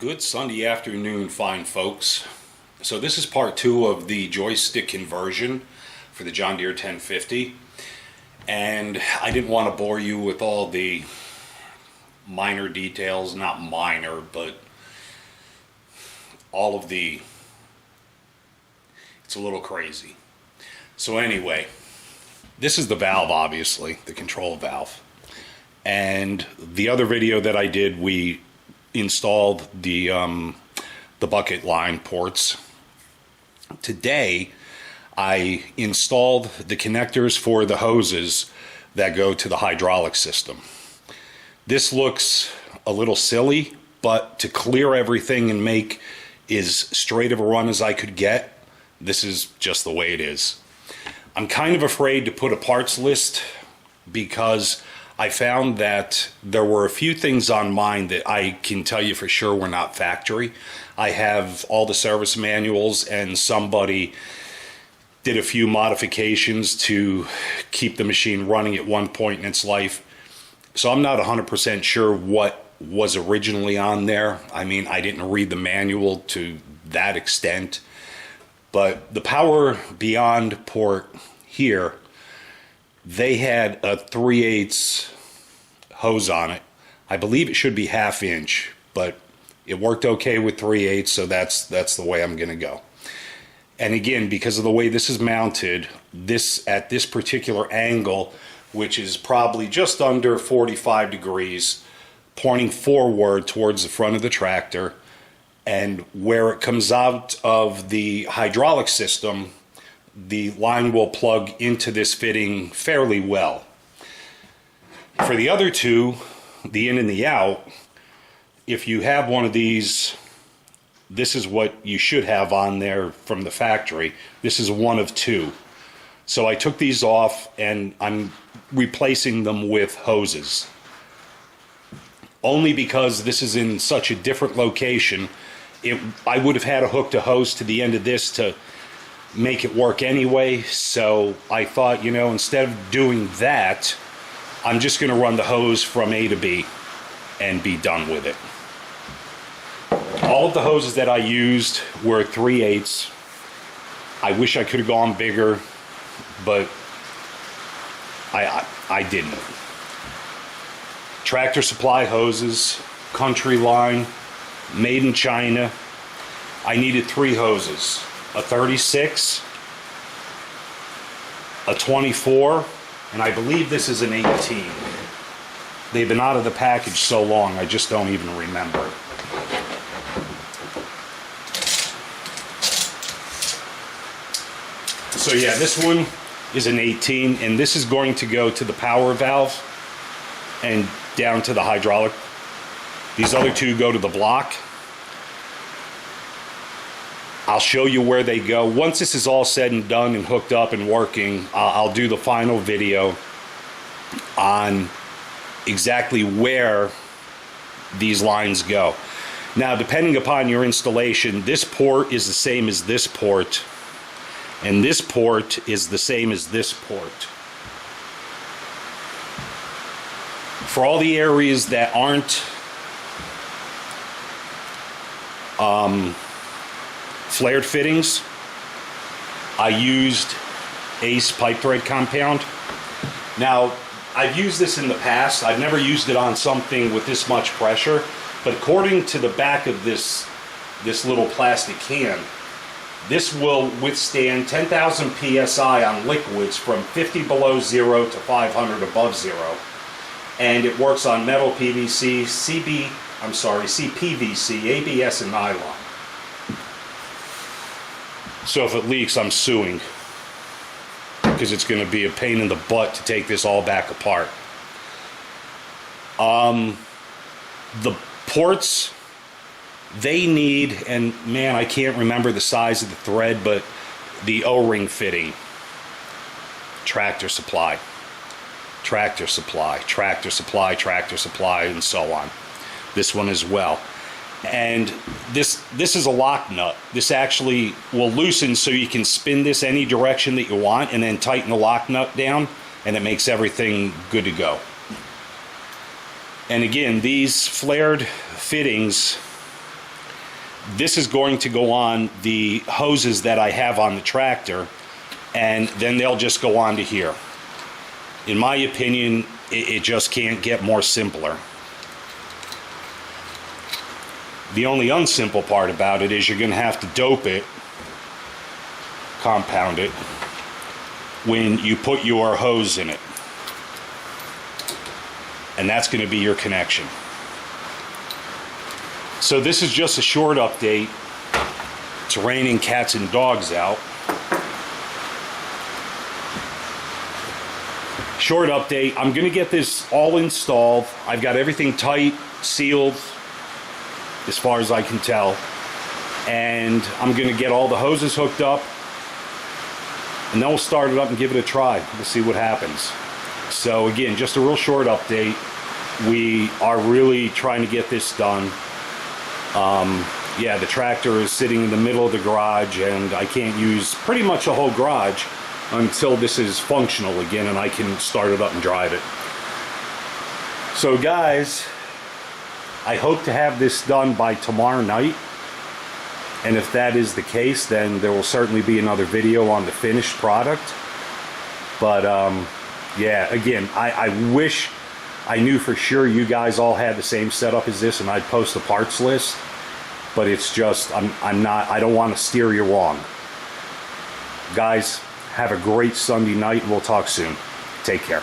Good Sunday afternoon, fine folks. So this is part 2 of the joystick conversion for the John Deere 1050, and I didn't want to bore you with all the minor details, not minor, but all of the, it's a little crazy. So anyway, this is the valve, obviously, the control valve. And the other video that I did, we installed the bucket line ports. Today I installed the connectors for the hoses that go to the hydraulic system. This looks a little silly, but to clear everything and make as straight of a run as I could get, this is just the way it is. I'm kind of afraid to put a parts list because I found that there were a few things on mine that I can tell you for sure were not factory. I have all the service manuals, and somebody did a few modifications to keep the machine running at one point in its life. So I'm not 100% sure what was originally on there. I mean, I didn't read the manual to that extent. But the Power Beyond port here, they had a 3/8 hose on it. I believe it should be 1/2 inch, but it worked okay with 3/8, so that's the way I'm gonna go. And again, because of the way this is mounted, this at this particular angle, which is probably just under 45 degrees, pointing forward towards the front of the tractor, and where it comes out of the hydraulic system, the line will plug into this fitting fairly well. For the other two, the in and the out, if you have one of these, this is what you should have on there from the factory. This is one of two. So I took these off and I'm replacing them with hoses. Only because this is in such a different location, I would have had to hook the hose to the end of this to make it work anyway. So I thought, you know, instead of doing that, I'm just going to run the hose from A to B and be done with it. All of the hoses that I used were 3/8. I wish I could have gone bigger, but I didn't. Tractor Supply hoses, Country Line, made in China. I needed 3 hoses, a 36, a 24, and I believe this is an 18. They've been out of the package so long, I just don't even remember. So yeah, this one is an 18, and this is going to go to the power valve and down to the hydraulic. These other two go to the block. I'll show you where they go. Once this is all said and done and hooked up and working, I'll do the final video on exactly where these lines go. Now, depending upon your installation, this port is the same as this port, and this port is the same as this port. For all the areas that aren't flared fittings, I used Ace pipe thread compound. Now, I've used this in the past. I've never used it on something with this much pressure, but according to the back of this little plastic can, this will withstand 10,000 psi on liquids from 50 below zero to 500 above zero. And it works on metal, PVC, CPVC, ABS, and nylon. So if it leaks, I'm suing, because it's going to be a pain in the butt to take this all back apart. The ports, they need, and man, I can't remember the size of the thread, but the O-ring fitting. Tractor Supply, Tractor Supply, Tractor Supply, Tractor Supply, and so on. This one as well. And this is a lock nut. This actually will loosen so you can spin this any direction that you want, and then tighten the lock nut down, and it makes everything good to go. And again, these flared fittings This is going to go on the hoses that I have on the tractor, and then they'll just go on to here. In my opinion, it just can't get more simpler. The only unsimple part about it is you're going to have to dope it, compound it, when you put your hose in it. And that's going to be your connection. So this is just a short update. It's raining cats and dogs out. Short update. I'm going to get this all installed. I've got everything tight, sealed, as far as I can tell. And I'm going to get all the hoses hooked up. And then we'll start it up and give it a try. We'll see what happens. So again, just a real short update. We are really trying to get this done. Yeah, the tractor is sitting in the middle of the garage, and I can't use pretty much the whole garage until this is functional again and I can start it up and drive it. So guys, I hope to have this done by tomorrow night. And if that is the case, then there will certainly be another video on the finished product. But yeah, again, I wish I knew for sure you guys all had the same setup as this and I'd post the parts list. But it's just, I don't want to steer you wrong. Guys, have a great Sunday night and we'll talk soon. Take care.